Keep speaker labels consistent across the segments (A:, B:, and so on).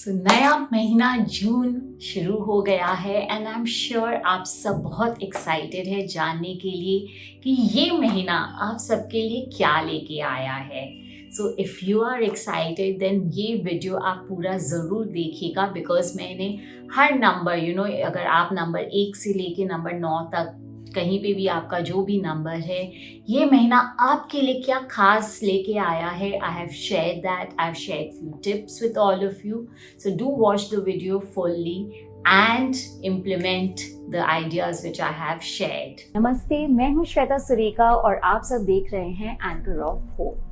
A: नया महीना जून शुरू हो गया है एंड आई एम श्योर आप सब बहुत एक्साइटेड है जानने के लिए कि ये महीना आप सबके लिए क्या लेके आया है। So if you are excited then ये वीडियो आप पूरा ज़रूर देखिएगा बिकॉज मैंने हर नंबर अगर आप नंबर 1 से लेके नंबर 9 तक कहीं पे भी आपका जो भी नंबर है ये महीना आपके लिए क्या खास लेके आया है। I have share that, I have share few tips with all of you, so do watch the video fully and implement the ideas which I have shared. नमस्ते, मैं हूँ श्वेता सुरेखा और आप सब देख रहे हैं एंकर ऑफ होप।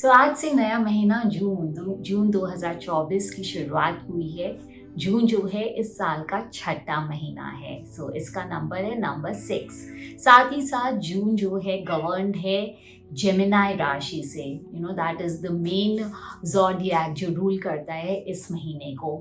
A: तो आज से नया महीना जून 2024 की शुरुआत हुई है। जून जो है इस साल का छठा महीना है। सो इसका नंबर है नंबर 6। साथ ही साथ जून जो है गवर्न्ड है जेमिनी राशि से। That is the main zodiac जो रूल करता है इस महीने को।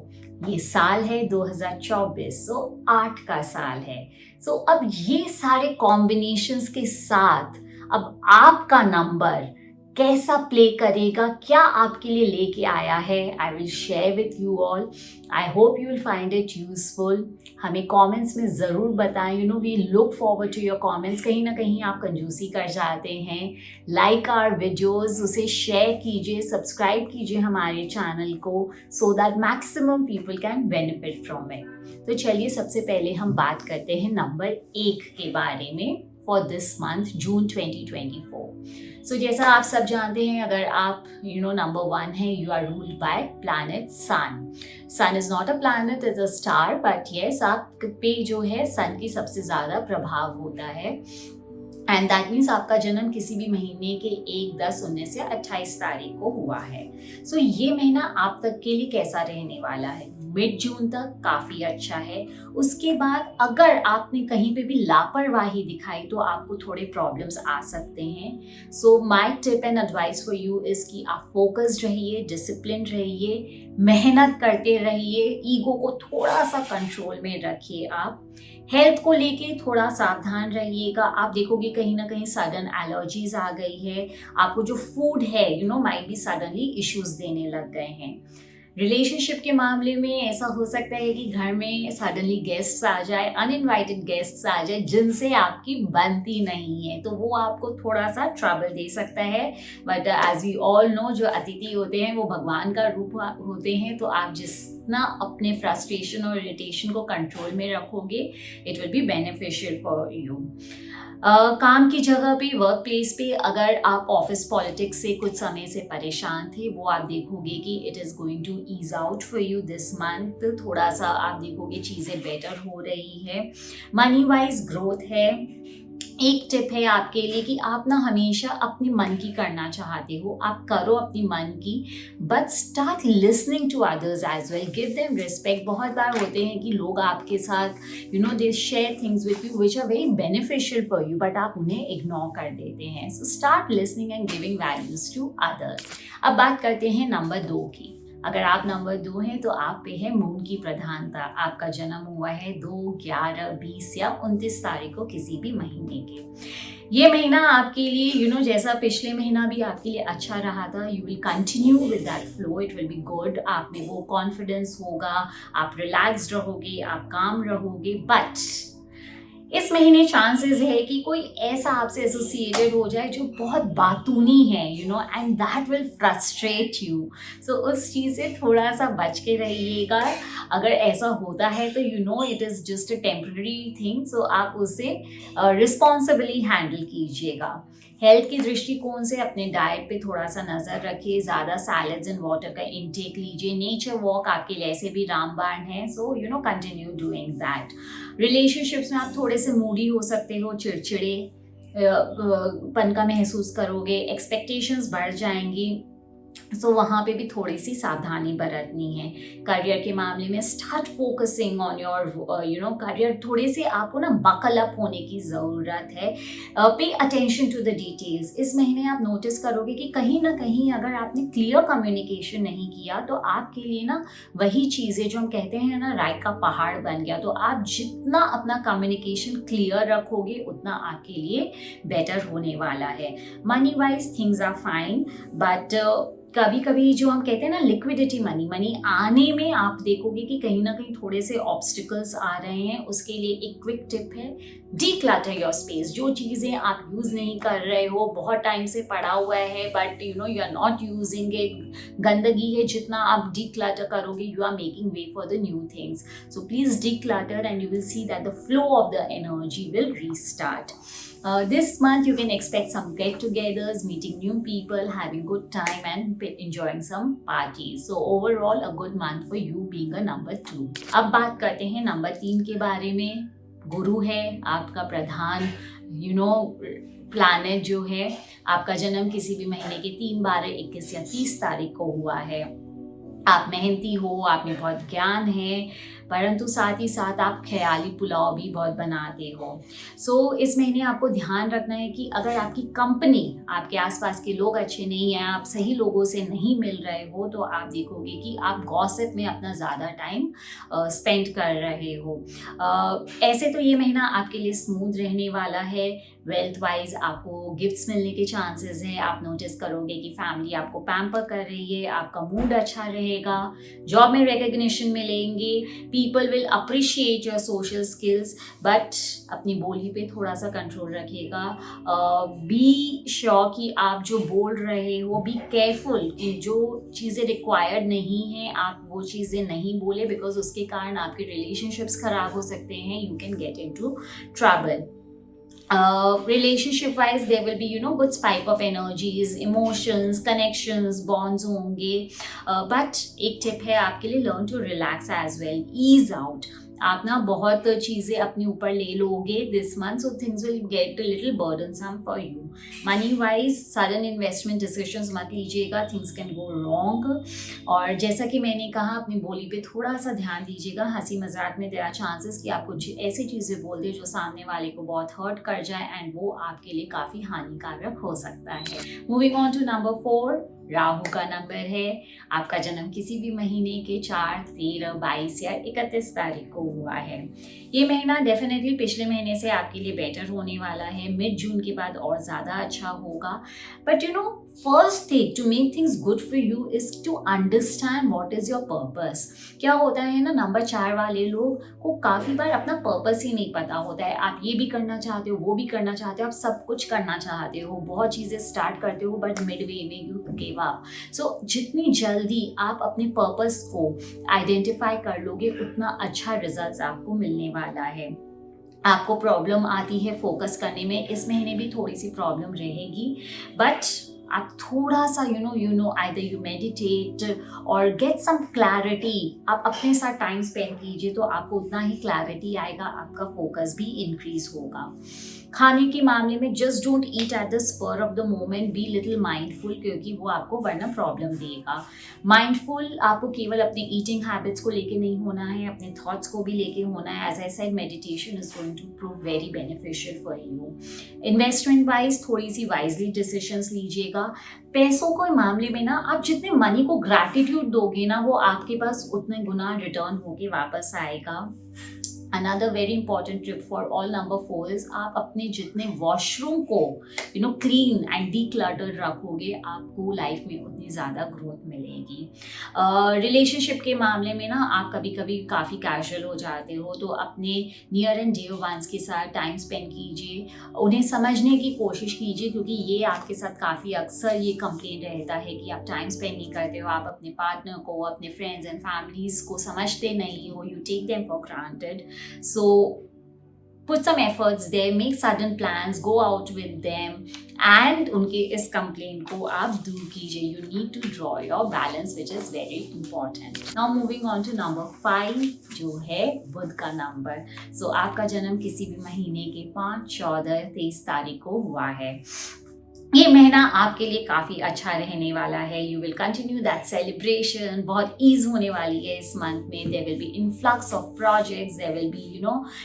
A: ये साल है 2024, सो 8 का साल है। सो अब ये सारे कॉम्बिनेशंस के साथ अब आपका नंबर कैसा प्ले करेगा, क्या आपके लिए लेके आया है, I will share with you all. I hope you will find it useful. हमें कमेंट्स में ज़रूर बताएं। We look forward to your comments. कहीं ना कहीं आप कंजूसी कर जाते हैं। लाइक आवर वीडियोस, उसे शेयर कीजिए, सब्सक्राइब कीजिए हमारे चैनल को so that maximum people can benefit from it. तो चलिए सबसे पहले हम बात करते हैं नंबर 1 के बारे में फॉर दिस मंथ जून 2024। सो जैसा आप सब जानते हैं, अगर आप नंबर 1 है, you are ruled by planet sun. Sun is not a planet, is a star, but yes आप पे जो है सन की सबसे ज़्यादा प्रभाव होता है। एंड दैट मीन्स आपका जन्म किसी भी महीने के 1, 10, 19 या 28 तारीख को हुआ है। सो ये महीना आप तक के लिए कैसा रहने वाला है? मिड जून तक काफ़ी अच्छा है। उसके बाद अगर आपने कहीं पे भी लापरवाही दिखाई तो आपको थोड़े प्रॉब्लम्स आ सकते हैं। So my tip and advice for you is कि आप फोकस्ड रहिए, डिसिप्लिन रहिए, मेहनत करते रहिए, ईगो को थोड़ा सा कंट्रोल में रखिए। आप हेल्थ को लेके थोड़ा सावधान रहिएगा। आप देखोगे कहीं ना कहीं सडन एलर्जीज आ गई है, आपको जो फूड है माइट बी सडनली इश्यूज देने लग गए हैं। रिलेशनशिप के मामले में ऐसा हो सकता है कि घर में सडनली गेस्ट्स आ जाए, अनइनवाइटेड गेस्ट्स आ जाए जिनसे आपकी बनती नहीं है, तो वो आपको थोड़ा सा ट्रबल दे सकता है। But as we all know, जो अतिथि होते हैं वो भगवान का रूप होते हैं, तो आप जितना अपने फ्रस्ट्रेशन और इरिटेशन को कंट्रोल में रखोगे it will be beneficial for you. काम की जगह पे, वर्क प्लेस पे अगर आप ऑफिस पॉलिटिक्स से कुछ समय से परेशान थे, वो आप देखोगे कि it is going to ease out for you this month. थोड़ा सा आप देखोगे चीज़ें बेटर हो रही है। मनी वाइज ग्रोथ है। एक टिप है आपके लिए कि आप ना हमेशा अपनी मन की करना चाहते हो, आप करो अपनी मन की, but start listening to others as well, give them respect. बहुत बार होते हैं कि लोग आपके साथ they share things with you which are very beneficial for you, but आप उन्हें इग्नोर कर देते हैं। So start listening and giving values to others. अब बात करते हैं नंबर 2 की। अगर आप नंबर 2 हैं तो आप पे है मून की प्रधानता। आपका जन्म हुआ है 2, 11, 20 या 29 तारीख को किसी भी महीने के। ये महीना आपके लिए जैसा पिछले महीना भी आपके लिए अच्छा रहा था, you will continue with that flow, it will be good. आप में वो कॉन्फिडेंस होगा, आप रिलैक्स्ड रहोगे, आप काम रहोगे। बट इस महीने चांसेस है कि कोई ऐसा आपसे एसोसिएटेड हो जाए जो बहुत बातूनी है and that will frustrate you. So उस चीज़ से थोड़ा सा बच के रहिएगा। अगर ऐसा होता है तो it is just a temporary thing, so आप उसे रिस्पॉन्सिबली हैंडल कीजिएगा। हेल्थ के दृष्टिकोण से अपने डाइट पे थोड़ा सा नज़र रखिए, ज़्यादा सैलड्स एंड वाटर का इंटेक लीजिए। नेचर वॉक आपके लिए ऐसे भी रामबाण है, so continue doing that. Relationships में आप थोड़े से मूडी हो सकते हो, चिड़चिड़े पन का महसूस करोगे, एक्सपेक्टेशंस बढ़ जाएंगी। वहाँ पे भी थोड़ी सी सावधानी बरतनी है। करियर के मामले में start focusing on your career, थोड़े से आपको ना बकल अप होने की ज़रूरत है। Pay attention to the details. इस महीने आप नोटिस करोगे कि कहीं ना कहीं अगर आपने क्लियर कम्युनिकेशन नहीं किया तो आपके लिए ना वही चीज़ें जो हम कहते हैं ना राय का पहाड़ बन गया। तो आप जितना अपना कम्युनिकेशन क्लियर रखोगे उतना आपके लिए बेटर होने वाला है। Money wise things are fine, but कभी कभी जो हम कहते हैं ना लिक्विडिटी मनी आने में आप देखोगे कि कहीं ना कहीं थोड़े से ऑब्स्टिकल्स आ रहे हैं। उसके लिए एक क्विक टिप है, डीक्लटर योर स्पेस। जो चीज़ें आप यूज़ नहीं कर रहे हो, बहुत टाइम से पड़ा हुआ है but you are not using it, गंदगी है, जितना आप डीक्लटर करोगे you are making way for the new things. So please declutter and you will see that the flow of the energy will restart. This month you can expect some get-togethers, meeting new people, having good time and enjoying some parties. So overall a good month for you being a number 2. अब बात करते हैं number 3 के बारे में। गुरु है आपका प्रधान planet जो है। आपका जन्म किसी भी महीने के 3, 12, 21 या 30 तारीख को हुआ है। आप मेहनती हो, आप में बहुत ज्ञान है, परंतु साथ ही साथ आप ख्याली पुलाव भी बहुत बनाते हो। सो इस महीने आपको ध्यान रखना है कि अगर आपकी कंपनी, आपके आसपास के लोग अच्छे नहीं हैं, आप सही लोगों से नहीं मिल रहे हो, तो आप देखोगे कि आप गॉसिप में अपना ज़्यादा टाइम स्पेंड कर रहे हो। ऐसे तो ये महीना आपके लिए स्मूथ रहने वाला है। वेल्थ वाइज आपको गिफ्ट्स मिलने के चांसेस हैं। आप नोटिस करोगे कि फैमिली आपको पैम्पर कर रही है, आपका मूड अच्छा रहेगा, जॉब में रिकग्निशन मिलेंगे, people will appreciate your social skills, but अपनी बोली पे थोड़ा सा कंट्रोल रखिएगा। बी श्योर कि आप जो बोल रहे हो, बी केयरफुल कि जो चीज़ें रिक्वायर्ड नहीं हैं आप वो चीज़ें नहीं बोले, बिकॉज उसके कारण आपके रिलेशनशिप्स खराब हो सकते हैं। You can get into trouble. Relationship wise there will be good spike of energies, emotions, connections, bonds होंगे, but एक टिप है आपके लिए, learn to relax as well, ease out. आप ना बहुत चीज़ें अपने ऊपर ले लोगे this month, so things will get a little burdensome for you. Money wise sudden investment decisions मत लीजिएगा, थिंग्स कैन गो रॉन्ग. और जैसा कि मैंने कहा अपनी बोली पे थोड़ा सा ध्यान दीजिएगा. हंसी मजाक में देयर आर चांसेस कि आप कुछ ऐसी चीज़ें बोल दें जो सामने वाले को बहुत हर्ट कर जाए एंड वो आपके लिए काफ़ी हानिकारक हो सकता है. Moving on to number 4, Rahu का नंबर है. आपका जन्म किसी भी महीने के 4, 13, 22 या 31 तारीख को हुआ है. ये महीना डेफिनेटली पिछले महीने से आपके लिए बेटर होने वाला है. मिड जून के बाद और ज़्यादा अच्छा होगा. But first thing to make things good for you is to understand what is your purpose. क्या होता है ना, नंबर 4 वाले लोग को काफ़ी बार अपना पर्पस ही नहीं पता होता है. आप ये भी करना चाहते हो, वो भी करना चाहते हो, आप सब कुछ करना चाहते हो, बहुत चीज़ें स्टार्ट करते हो, बट मिड वे में यू गिव अप. सो जितनी जल्दी आप अपने पर्पस को आइडेंटिफाई कर लोगे उतना अच्छा रिजल्ट आपको मिलने वाला है. आपको प्रॉब्लम आती है फोकस करने में, इस महीने भी थोड़ी सी प्रॉब्लम रहेगी, बट आप थोड़ा सा आइदर यू मेडिटेट और गेट सम क्लैरिटी. आप अपने साथ टाइम स्पेंड कीजिए तो आपको उतना ही क्लैरिटी आएगा, आपका फोकस भी इंक्रीज होगा. खाने के मामले में just don't eat at the spur of the moment, be little mindful, क्योंकि वो आपको वरना प्रॉब्लम देगा. माइंडफुल आपको केवल अपने ईटिंग हैबिट्स को लेके नहीं होना है, अपने थॉट्स को भी लेके होना है. As I said, meditation is going to prove very beneficial for you. Investment wise थोड़ी सी वाइजली डिसीजंस लीजिएगा. पैसों के मामले में ना आप जितने मनी को ग्रैटिट्यूड दोगे ना, वो आपके पास उतने गुना रिटर्न होके वापस आएगा. Another very important tip for all number 4 is आप अपने जितने वॉशरूम को क्लीन एंड डीक्लटर्ड रखोगे, आपको लाइफ में उतनी ज़्यादा ग्रोथ मिलेगी. रिलेशनशिप के मामले में ना आप कभी कभी काफ़ी कैजुअल हो जाते हो, तो अपने नियर एंड डियर वंस के साथ टाइम स्पेंड कीजिए, उन्हें समझने की कोशिश कीजिए, क्योंकि ये आपके साथ काफ़ी अक्सर ये कंप्लेंट रहता है कि आप टाइम स्पेंड नहीं करते हो, आप अपने पार्टनर को, अपने फ्रेंड्स एंड फैमिलीज़ को समझते नहीं हो, you take them for granted. So put some efforts there, make sudden plans, go out with them and उनके इस complaint को आप दूर कीजिए. You need to draw your balance, which is very important. Now moving on to number 5 जो है बुध का number. So आपका जन्म किसी भी महीने के 5, 14, 23 तारीख को हुआ है. ये महीना आपके लिए काफ़ी अच्छा रहने वाला है। You will continue that celebration, बहुत ईज़ होने वाली है इस मंथ में। There will be influx of projects, there will be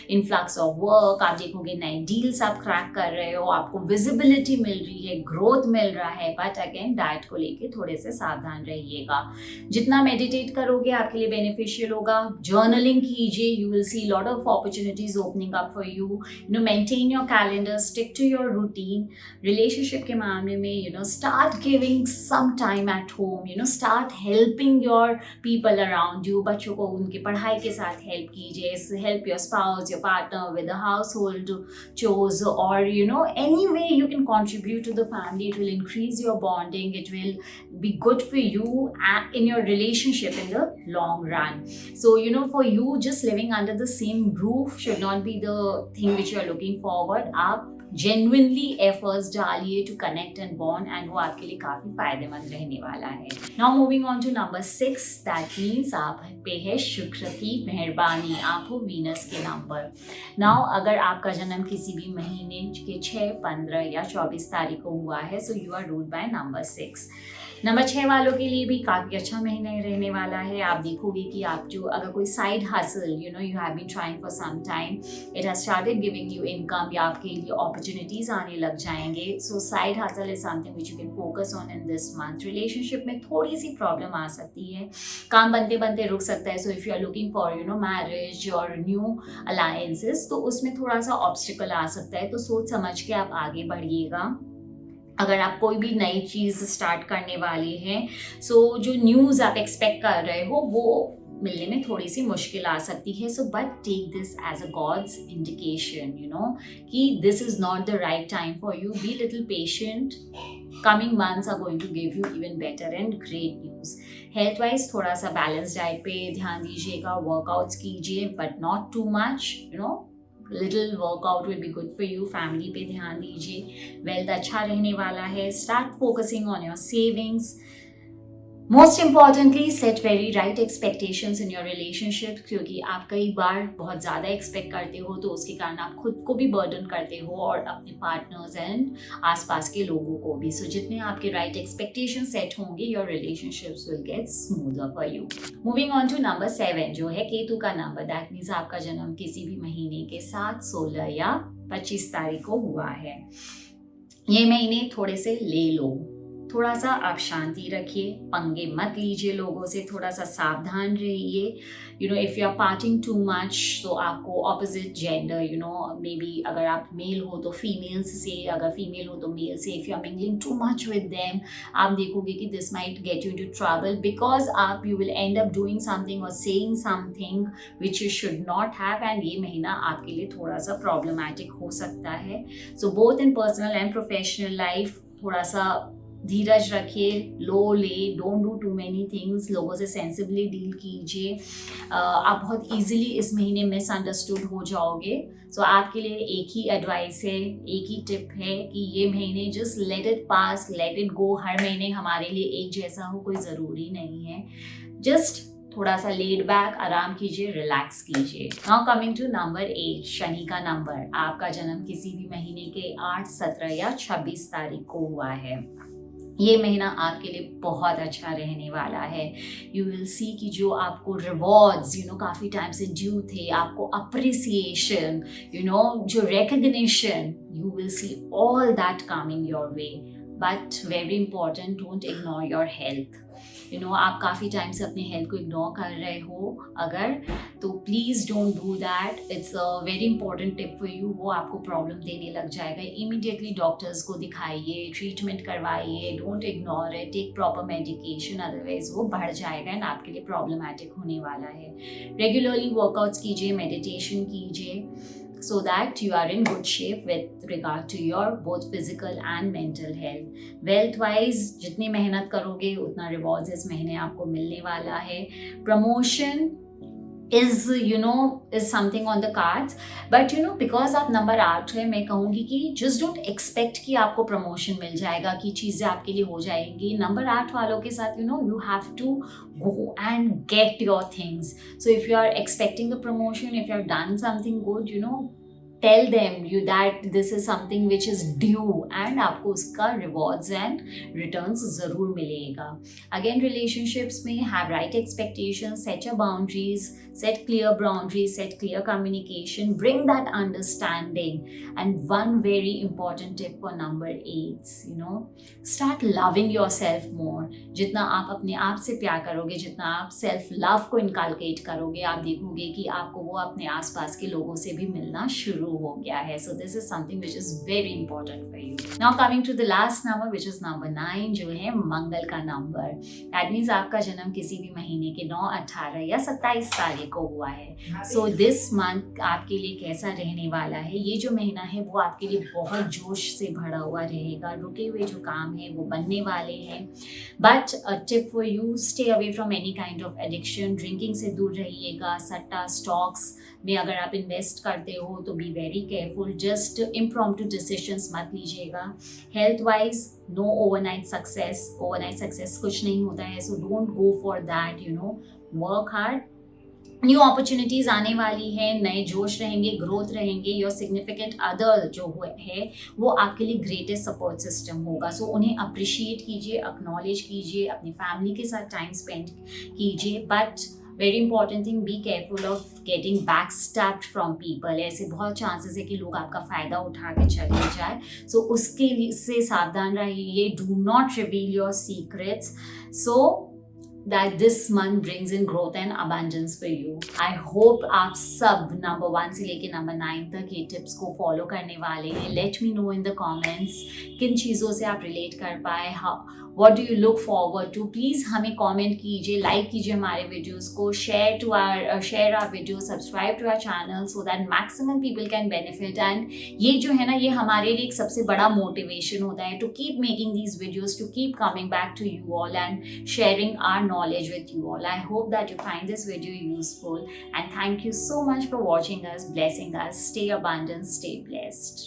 A: influx of work. आप देखोगे नए डील्स आप क्रैक कर रहे हो, आपको विजिबिलिटी मिल रही है, ग्रोथ मिल रहा है। बट अगेन डाइट को लेके थोड़े से सावधान रहिएगा। जितना मेडिटेट करोगे आपके लिए बेनिफिशियल होगा। जर्नलिंग कीजिए, you will see lot of opportunities opening up for you. Maintain your calendar, stick to your routine. Relationship के मामले में start giving some time at home, start helping your people around you. बच्चों को उनकी पढ़ाई के साथ हेल्प कीजिए, help your spouse, your partner with the household chores, or any way you can contribute to the family. It will increase your bonding, it will be good for you in your relationship in the long run. So for you, just living under the same roof should not be the thing which you are looking forward. आप genuinely efforts डालिए to connect and bond, and वो आपके लिए काफ़ी फायदेमंद रहने वाला है। Now moving on to number 6, that means आप पे है शुक्र की मेहरबानी, आप हो वीनस के नंबर। नाउ अगर आपका जन्म किसी भी महीने के 6, 15 या 24 तारीख को हुआ है, so you are ruled by number 6। Number 6 वालों के लिए भी काफ़ी अच्छा महीना रहने वाला है। आप देखोगे कि आप जो अगर कोई side hustle you have been trying for some time, it has started giving you income, या आपके लिए अपॉर्चुनिटीज आने लग जाएंगे। So side hustle is something which you can focus on in this month. Relationship में थोड़ी सी प्रॉब्लम आ सकती है, काम बनते बनते रुक सकता है। So if you are looking for marriage और न्यू अलायंसेस, तो उसमें थोड़ा सा ऑब्स्टिकल आ सकता है। तो सोच समझ के आप आगे बढ़िएगा। अगर आप कोई भी नई चीज़ स्टार्ट करने वाले हैं, सो जो न्यूज़ आप एक्सपेक्ट कर रहे हो वो मिलने में थोड़ी सी मुश्किल आ सकती है। So but take this as a god's indication, कि this is not the right time for you. Be little patient, coming months are going to give you even better and great news. Health wise थोड़ा सा balance diet पे ध्यान दीजिएगा, workouts कीजिए but not too much, little workout will be good for you. Family पे ध्यान दीजिए, wealth अच्छा रहने वाला है। Start focusing on your savings. Most importantly set very right expectations in your relationship, क्योंकि आप कई बार बहुत ज़्यादा एक्सपेक्ट करते हो तो उसके कारण आप खुद को भी बर्डन करते हो और अपने पार्टनर्स एंड आसपास के लोगों को भी। सो जितने आपके राइट एक्सपेक्टेशन सेट होंगे, your relationships will get smoother for you. Moving on to number 7, जो है केतु का नंबर। दैट मीन्स आपका जन्म किसी भी महीने के 7, 16 या 25 तारीख को हुआ है। ये महीने थोड़े से ले लो, थोड़ा सा आप शांति रखिए, पंगे मत लीजिए लोगों से, थोड़ा सा सावधान रहिए। If you are partying too much, तो आपको ऑपोजिट जेंडर, मे बी अगर आप मेल हो तो फीमेल्स से, अगर फीमेल हो तो मेल से। If you are mingling too much with them, आप देखोगे कि this might get you into trouble, because you will end up doing something or saying something which you should not have, and ये महीना आपके लिए थोड़ा सा प्रॉब्लमैटिक हो सकता है। So both in personal and professional life थोड़ा सा धीरज रखिए, low lay, don't do too many things, लोगों से सेंसिबली डील कीजिए। आप बहुत इजीली इस महीने मिसअंडरस्टूड हो जाओगे। सो आपके लिए एक ही एडवाइस है, एक ही टिप है कि ये महीने just let it pass, let it go. हर महीने हमारे लिए एक जैसा हो कोई ज़रूरी नहीं है। जस्ट थोड़ा सा लेड बैक, आराम कीजिए, रिलैक्स कीजिए। Now coming to number 8, Shani का नंबर। आपका जन्म किसी भी महीने के 8, 17 या 26 तारीख को हुआ है। ये महीना आपके लिए बहुत अच्छा रहने वाला है। यू विल सी कि जो आपको रिवॉर्ड्स काफ़ी टाइम से ड्यू थे, आपको अप्रिसिएशन, जो recognition, you will see all that coming your way. But very important, don't ignore your health. आप काफ़ी टाइम से अपने हेल्थ को इग्नोर कर रहे हो अगर, तो please don't do that. It's a very important tip for you. वो आपको प्रॉब्लम देने लग जाएगा। इमीडिएटली डॉक्टर्स को दिखाइए, ट्रीटमेंट करवाइए, don't ignore it, take proper medication, otherwise वो बढ़ जाएगा एंड आपके लिए प्रॉब्लमैटिक होने वाला है। रेगुलरली वर्कआउट्स कीजिए, मेडिटेशन कीजिए, so that you are in good shape with regard to your both physical and mental health. Wealth wise, जितनी मेहनत करोगे उतना रिवॉर्ड्स इस महीने आपको मिलने वाला है। Promotion is something on the cards, but because आप नंबर 8 है, मैं कहूँगी कि just don't expect कि आपको प्रमोशन मिल जाएगा, कि चीज़ें आपके लिए हो जाएंगी। नंबर 8 वालों के साथ you have to go and get your things. So if you are expecting a promotion, if you have done something good, tell them you that this is something which is due and आपको उसका rewards and returns ज़रूर मिलेगा. Again relationships में have right expectation, set your boundaries, set clear boundaries, set clear communication, bring that understanding. And one very important tip for number 8, start loving yourself more. जितना आप अपने आप से प्यार करोगे, जितना आप सेल्फ लव को इनकलकेट करोगे, आप देखोगे कि आपको वो अपने आसपास के लोगों से भी मिलना शुरू हो गया है. So this is something which is very important for you. Now coming to the last number, which is number 9, जो है मंगल का नंबर. That means आपका जन्म किसी भी महीने के 9, 18 या 27 तारीख को हुआ है. सो दिस मंथ आपके लिए कैसा रहने वाला है? ये जो महीना है वो आपके लिए बहुत जोश से भरा हुआ रहेगा. रुके हुए जो काम है वो बनने वाले हैं. But a tip for you, stay away from any kind of addiction. Drinking से दूर रहिएगा. सट्टा स्टॉक्स में अगर आप इन्वेस्ट करते हो तो be very careful. Just impromptu decisions मत लीजिएगा. Health wise no overnight success. Overnight success कुछ नहीं होता है. So don't go for that. Work hard. New opportunities आने वाली है. नए जोश रहेंगे, ग्रोथ रहेंगे. योर सिग्निफिकेंट अदर जो है वो आपके लिए ग्रेटेस्ट सपोर्ट सिस्टम होगा. सो उन्हें अप्रिशिएट कीजिए, एक्नॉलेज कीजिए, अपनी फैमिली के साथ टाइम स्पेंड कीजिए. But very important thing, be careful of getting back stabbed from people. ऐसे बहुत चांसेस है कि लोग आपका फ़ायदा उठा के चले जाए. सो उसके लिए से सावधान रहिए. Do not reveal your secrets. So that this month brings in growth and abundance for you. I hope आप सब नंबर 1 से लेके नंबर 9 तक ये टिप्स को फॉलो करने वाले हैं. Let me know in the comments किन चीज़ों से आप रिलेट कर पाए. What do you look forward to. Please हमें कमेंट कीजिए, लाइक कीजिए हमारे वीडियोस को, share our video, subscribe to our channel so that maximum people can benefit. And ये जो है ना, ये हमारे लिए एक सबसे बड़ा मोटिवेशन होता है to keep making these videos, to keep coming back to you all and sharing our knowledge with you all. I hope that you find this video useful, and thank you so much for watching us, blessing us. Stay abundant, stay blessed.